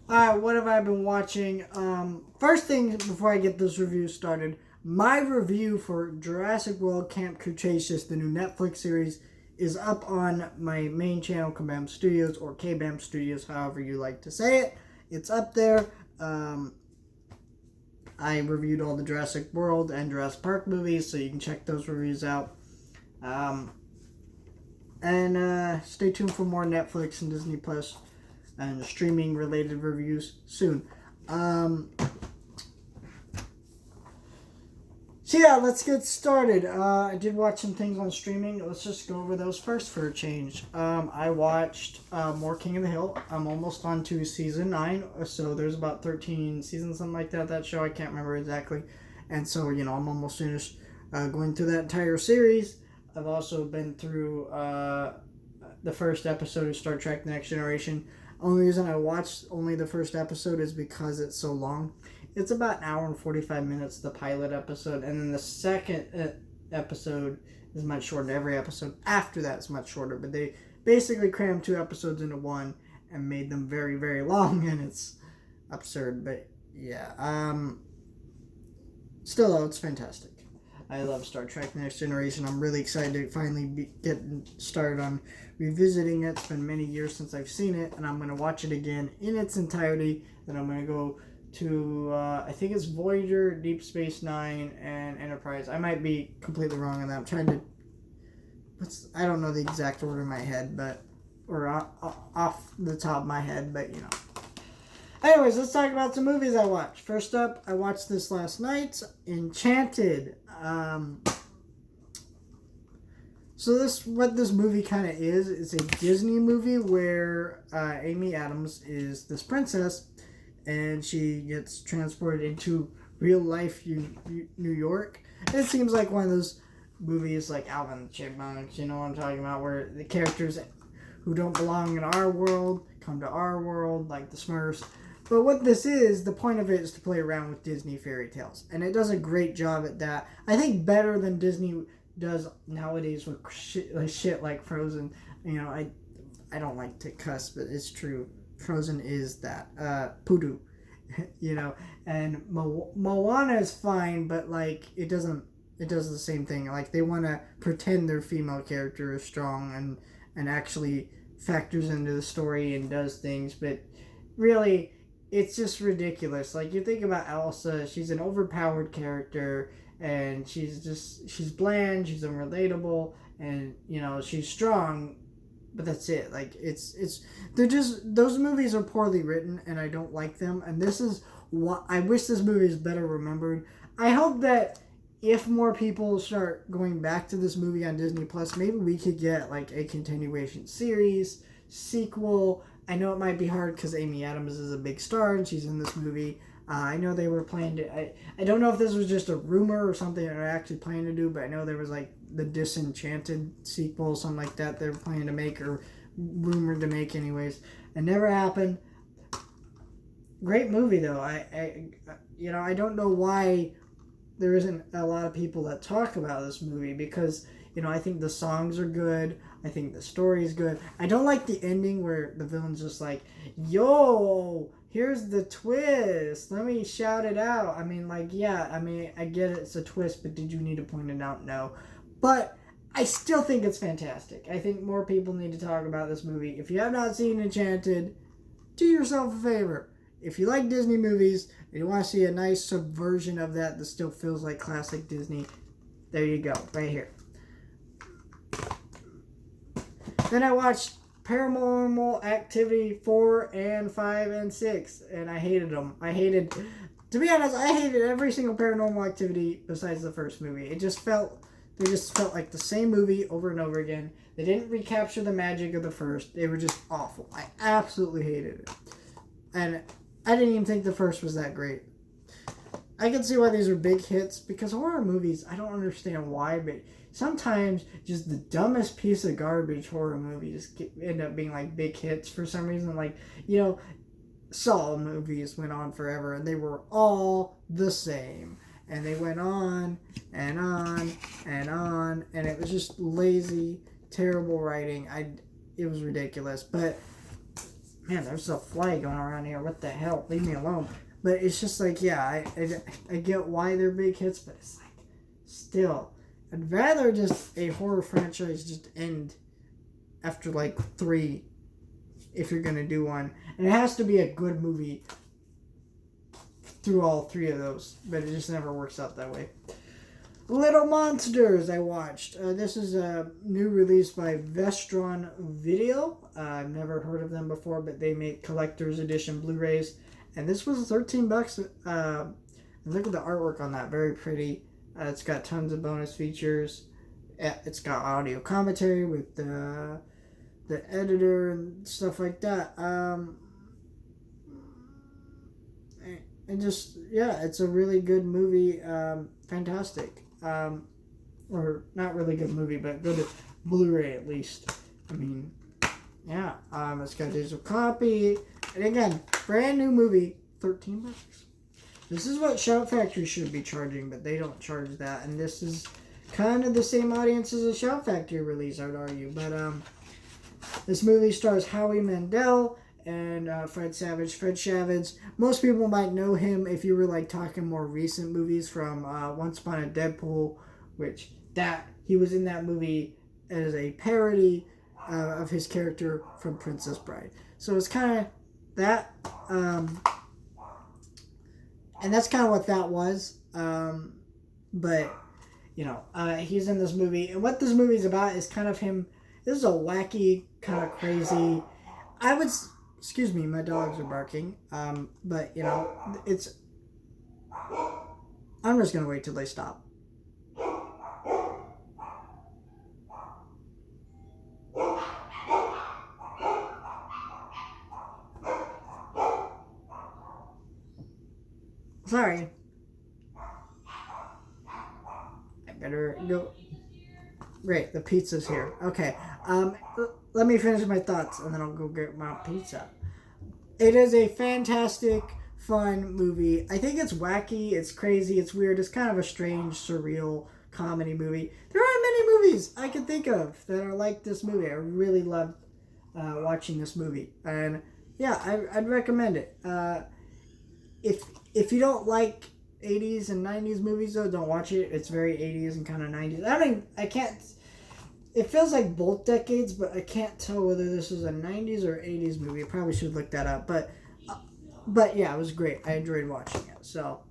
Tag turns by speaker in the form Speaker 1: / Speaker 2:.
Speaker 1: Alright, what have I been watching? First thing before I get this review started, my review for Jurassic World Camp Cretaceous, the new Netflix series, is up on my main channel, Kabam Studios, or KBAM Studios, however you like to say it. It's up there. I reviewed all the Jurassic World and Jurassic Park movies, so you can check those reviews out. And stay tuned for more Netflix and Disney Plus and streaming related reviews soon. So yeah, let's get started. I did watch some things on streaming. Let's just go over those first for a change. I watched more King of the Hill. I'm almost on to season 9, so there's about 13 seasons, something like that. That show, I can't remember exactly. And so, I'm almost finished going through that entire series. I've also been through the first episode of Star Trek: The Next Generation. Only reason I watched only the first episode is because it's so long. It's about an hour and 45 minutes, the pilot episode, and then the second episode is much shorter. Every episode after that is much shorter, but they basically crammed 2 episodes into one and made them very, very long, and it's absurd. But yeah, still though, it's fantastic. I love Star Trek: The Next Generation. I'm really excited to finally be getting started on revisiting it. It's been many years since I've seen it, and I'm going to watch it again in its entirety. Then I'm going to go to, I think it's Voyager, Deep Space Nine, and Enterprise. I might be completely wrong on that. I'm trying to, I don't know the exact order in my head, or off the top of my head, but Anyways, let's talk about some movies I watched. First up, I watched this last night, Enchanted. So what this movie kind of is. It's a Disney movie where Amy Adams is this princess, and she gets transported into real life New York. It seems like one of those movies like Alvin and the Chipmunks, you know what I'm talking about, where the characters who don't belong in our world come to our world, like the Smurfs. But what this is, the point of it is to play around with Disney fairy tales. And it does a great job at that. I think better than Disney does nowadays with shit like Frozen. I don't like to cuss, but it's true. Frozen is that. Poodoo. And Moana is fine, but it does the same thing. Like, they want to pretend their female character is strong and actually factors into the story and does things, but really it's just ridiculous. Like, you think about Elsa, she's an overpowered character, and she's bland, she's unrelatable, and she's strong, but that's it. Like, they're just, those movies are poorly written, and I don't like them. And this is what I wish this movie is better remembered. I hope that if more people start going back to this movie on Disney Plus, maybe we could get like a continuation series, sequel. I know it might be hard because Amy Adams is a big star and she's in this movie. I know they were planning to. I don't know if this was just a rumor or something they're actually planning to do, but I know there was like the Disenchanted sequel, something like that they were planning to make, or rumored to make anyways. It never happened. Great movie though. I don't know why there isn't a lot of people that talk about this movie, because I think the songs are good. I think the story is good. I don't like the ending where the villain's just like, yo, here's the twist. Let me shout it out. I get it, it's a twist, but did you need to point it out? No. But I still think it's fantastic. I think more people need to talk about this movie. If you have not seen Enchanted, do yourself a favor. If you like Disney movies and you want to see a nice subversion of that still feels like classic Disney, there you go, right here. Then I watched Paranormal Activity 4 and 5 and 6, and I hated them. To be honest, I hated every single Paranormal Activity besides the first movie. They just felt like the same movie over and over again. They didn't recapture the magic of the first. They were just awful. I absolutely hated it. And I didn't even think the first was that great. I can see why these are big hits, because horror movies, I don't understand why, but sometimes just the dumbest piece of garbage horror movie just end up being like big hits for some reason. Like, Saw movies went on forever and they were all the same. And they went on and on and on, and it was just lazy, terrible writing. It was ridiculous. But man, there's a fly going around here. What the hell? Leave me alone. But it's just like, yeah, I get why they're big hits, but it's like, still, I'd rather just a horror franchise just end after like 3 if you're gonna do one. And it has to be a good movie through all 3 of those, but it just never works out that way. Little Monsters I watched. This is a new release by Vestron Video. I've never heard of them before, but they make collector's edition Blu-rays. And this was $13. Look at the artwork on that. Very pretty. It's got tons of bonus features. It's got audio commentary with the editor and stuff like that. And just, yeah, it's a really good movie. Fantastic. Or not really good movie, but good Blu-ray at least. I mean, yeah. It's got digital copy. And again, brand new movie, $13. This is what Shout Factory should be charging, but they don't charge that. And this is kind of the same audience as a Shout Factory release, I would argue. But this movie stars Howie Mandel and Fred Savage. Fred Savage, most people might know him if you were like talking more recent movies from Once Upon a Deadpool, which he was in that movie as a parody of his character from Princess Bride. So it's kind of that, and that's kind of what that was. But you know, he's in this movie, and what this movie is about is kind of him. This is a wacky, kind of crazy. Excuse me, my dogs are barking. But you know, I'm just gonna wait till they stop. Sorry. I better go. Great, the pizza's here. Okay. Let me finish my thoughts and then I'll go get my pizza. It is a fantastic, fun movie. I think it's wacky, it's crazy, it's weird. It's kind of a strange, surreal comedy movie. There aren't many movies I can think of that are like this movie. I really loved watching this movie. And yeah, I'd recommend it. If you don't like 80s and 90s movies, though, don't watch it. It's very 80s and kind of 90s. I mean, I can't... It feels like both decades, but I can't tell whether this is a 90s or 80s movie. I probably should look that up. But yeah, it was great. I enjoyed watching it. So,